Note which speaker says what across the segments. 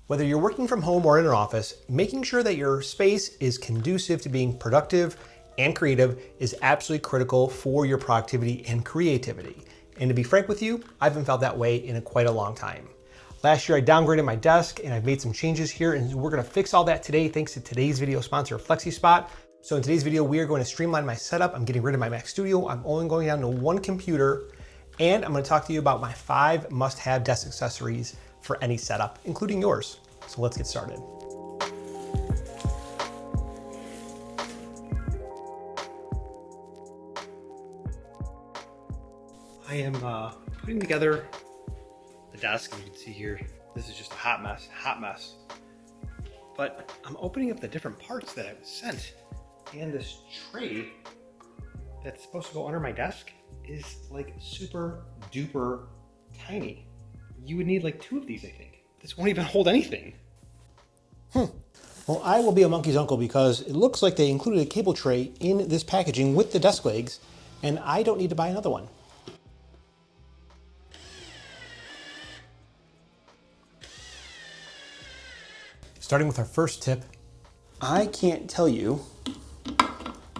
Speaker 1: Whether you're working from home or in an office, making sure that your space is conducive to being productive and creative is absolutely critical for your productivity and creativity. And to be frank with you, I haven't felt that way in quite a long time. Last year I downgraded my desk and I've made some changes here, and we're gonna fix all that today thanks to today's video sponsor, Flexispot. So in today's video, we are going to streamline my setup. I'm getting rid of my Mac Studio. I'm only going down to one computer, and I'm gonna talk to you about my 5 must-have desk accessories for any setup, including yours. So let's get started. I am putting together the desk, and you can see here, this is just a hot mess. But I'm opening up the different parts that I was sent, and this tray that's supposed to go under my desk is like super duper tiny. You would need like 2 of these, I think. This won't even hold anything. Well, I will be a monkey's uncle because it looks like they included a cable tray in this packaging with the desk legs, and I don't need to buy another one. Starting with our first tip, I can't tell you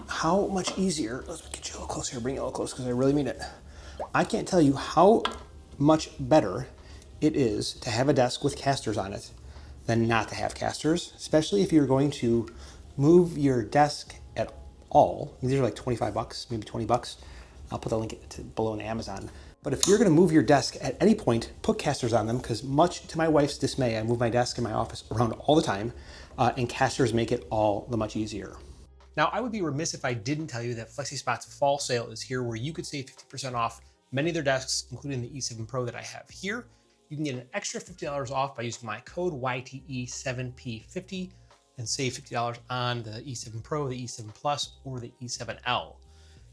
Speaker 1: how much easier, let's get you a little closer here, bring it a little close because I really mean it. I can't tell you how much better it is to have a desk with casters on it than not to have casters, especially if you're going to move your desk at all. These are like 25 bucks, maybe 20 bucks. I'll put the link below on Amazon. But if you're gonna move your desk at any point, put casters on them, because much to my wife's dismay, I move my desk in my office around all the time, and casters make it all the much easier. Now, I would be remiss if I didn't tell you that Flexispot's fall sale is here, where you could save 50% off many of their desks, including the E7 Pro that I have here. You can get an extra $50 off by using my code YTE7P50 and save $50 on the E7 Pro, the E7 Plus, or the E7L.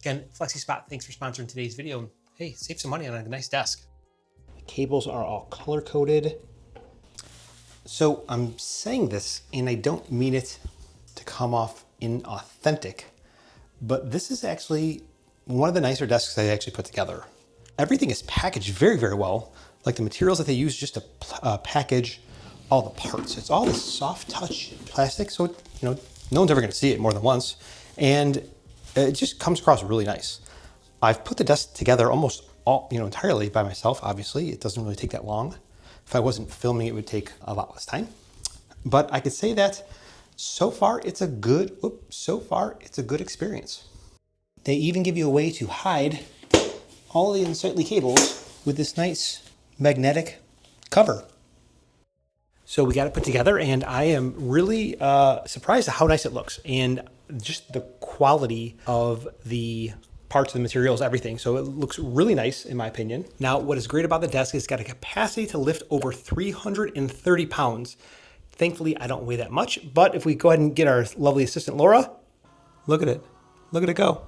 Speaker 1: Again, Flexispot, thanks for sponsoring today's video. Hey, save some money on a nice desk. The cables are all color-coded. So I'm saying this, and I don't mean it to come off inauthentic, but this is actually one of the nicer desks I actually put together. Everything is packaged very, very well. Like the materials that they use just to package all the parts. It's all this soft touch plastic, so no one's ever gonna see it more than once. And it just comes across really nice. I've put the desk together almost entirely by myself, obviously. It doesn't really take that long. If I wasn't filming, it would take a lot less time. But I could say that so far it's a good experience. They even give you a way to hide all the unsightly cables with this nice magnetic cover. So we got it put together, and I am really surprised at how nice it looks and just the quality of the parts, of the materials, everything. So it looks really nice in my opinion. Now, what is great about the desk is it's got a capacity to lift over 330 pounds. Thankfully, I don't weigh that much, but if we go ahead and get our lovely assistant, Laura, look at it go.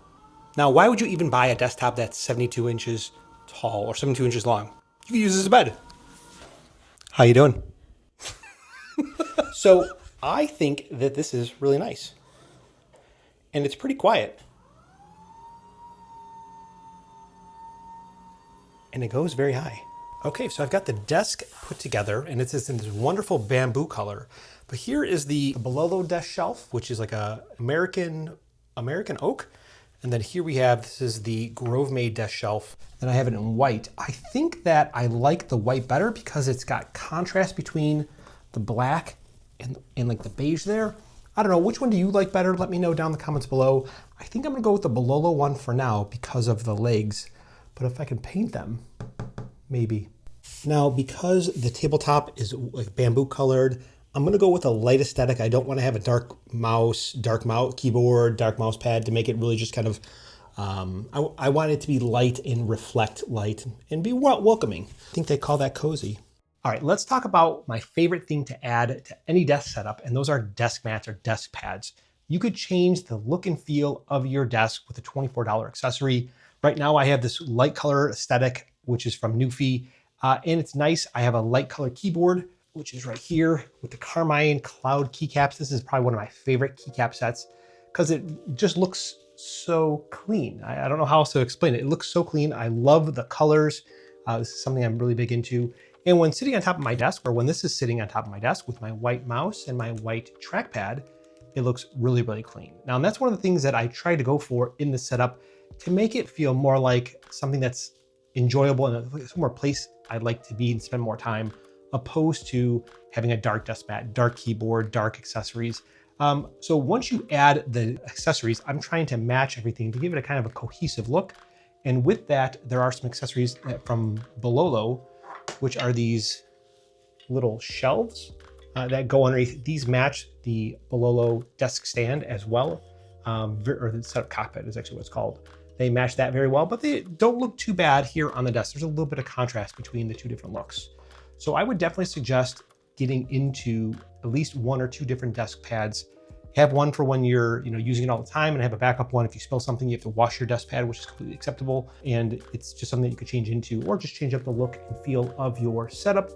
Speaker 1: Now, why would you even buy a desktop that's 72 inches tall or 72 inches long? You can use this as a bed. How you doing? So I think that this is really nice, and it's pretty quiet. And it goes very high. Okay, so I've got the desk put together, and it's in this wonderful bamboo color. But here is the Bololo desk shelf, which is like a American oak. And then here we have, this is the Grove Made desk shelf. Then I have it in white. I think that I like the white better because it's got contrast between the black and like the beige there. I don't know, which one do you like better? Let me know down in the comments below. I think I'm gonna go with the Bololo one for now because of the legs. But if I can paint them, maybe. Now, because the tabletop is like bamboo colored, I'm gonna go with a light aesthetic. I don't wanna have a dark mouse keyboard, dark mouse pad to make it really just kind of, I want it to be light and reflect light and be welcoming. I think they call that cozy. All right, let's talk about my favorite thing to add to any desk setup, and those are desk mats or desk pads. You could change the look and feel of your desk with a $24 accessory. Right now I have this light color aesthetic, which is from Newfie, and it's nice. I have a light color keyboard, which is right here with the Carmine Cloud keycaps. This is probably one of my favorite keycap sets because it just looks so clean. I don't know how else to explain it. It looks so clean. I love the colors. This is something I'm really big into. And when sitting on top of my desk, or when this is sitting on top of my desk with my white mouse and my white trackpad, it looks really, really clean. Now, and that's one of the things that I try to go for in the setup to make it feel more like something that's enjoyable and somewhere place I'd like to be and spend more time, opposed to having a dark desk mat, dark keyboard, dark accessories. So once you add the accessories, I'm trying to match everything to give it a kind of a cohesive look. And with that, there are some accessories from Bololo, which are these little shelves that go underneath. These match the Bololo desk stand as well, or the setup cockpit is actually what it's called. They match that very well, but they don't look too bad here on the desk. There's a little bit of contrast between the two different looks. So I would definitely suggest getting into at least one or two different desk pads. Have one for when you're using it all the time, and have a backup one. If you spill something, you have to wash your desk pad, which is completely acceptable. And it's just something that you could change into, or just change up the look and feel of your setup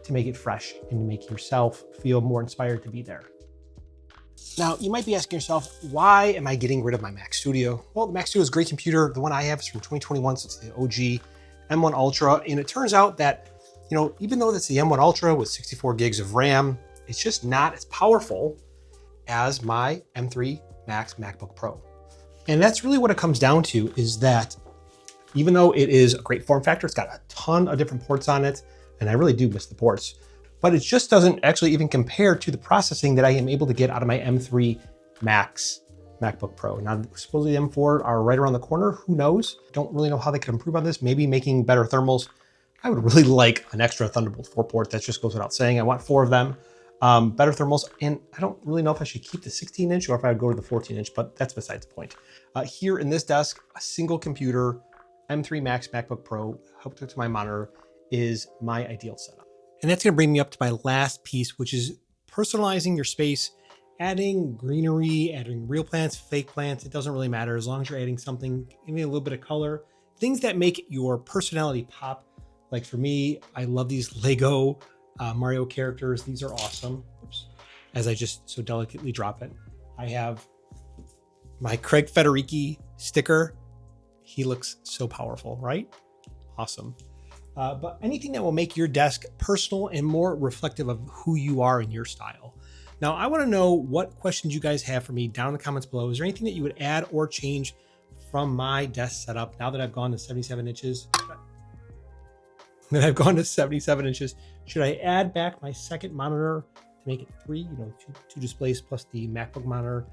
Speaker 1: to make it fresh and to make yourself feel more inspired to be there. Now, you might be asking yourself, why am I getting rid of my Mac Studio? Well, the Mac Studio is a great computer. The one I have is from 2021, so it's the OG M1 Ultra. And it turns out that, even though it's the M1 Ultra with 64 gigs of RAM, it's just not as powerful as my M3 Max MacBook Pro. And that's really what it comes down to, is that even though it is a great form factor, it's got a ton of different ports on it, and I really do miss the ports, but it just doesn't actually even compare to the processing that I am able to get out of my M3 Max MacBook Pro. Now, supposedly the M4 are right around the corner. Who knows? Don't really know how they could improve on this. Maybe making better thermals. I would really like an extra Thunderbolt 4 port. That just goes without saying. I want 4 of them. Better thermals, and I don't really know if I should keep the 16-inch or if I would go to the 14-inch, but that's besides the point. Here in this desk, a single computer, M3 Max MacBook Pro, hooked up to my monitor, is my ideal setup. And that's gonna bring me up to my last piece, which is personalizing your space, adding greenery, adding real plants, fake plants. It doesn't really matter as long as you're adding something, maybe a little bit of color, things that make your personality pop. Like for me, I love these Lego Mario characters. These are awesome. Oops. As I just so delicately drop it. I have my Craig Federighi sticker. He looks so powerful, right? Awesome. But anything that will make your desk personal and more reflective of who you are and your style. Now, I want to know what questions you guys have for me down in the comments below. Is there anything that you would add or change from my desk setup now that I've gone to 77 inches? Should I add back my second monitor to make it 3, two displays plus the MacBook monitor?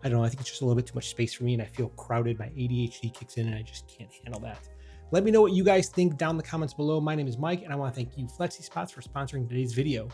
Speaker 1: I don't know. I think it's just a little bit too much space for me, and I feel crowded. My ADHD kicks in and I just can't handle that. Let me know what you guys think down in the comments below. My name is Mike, and I want to thank you, Flexispot, for sponsoring today's video.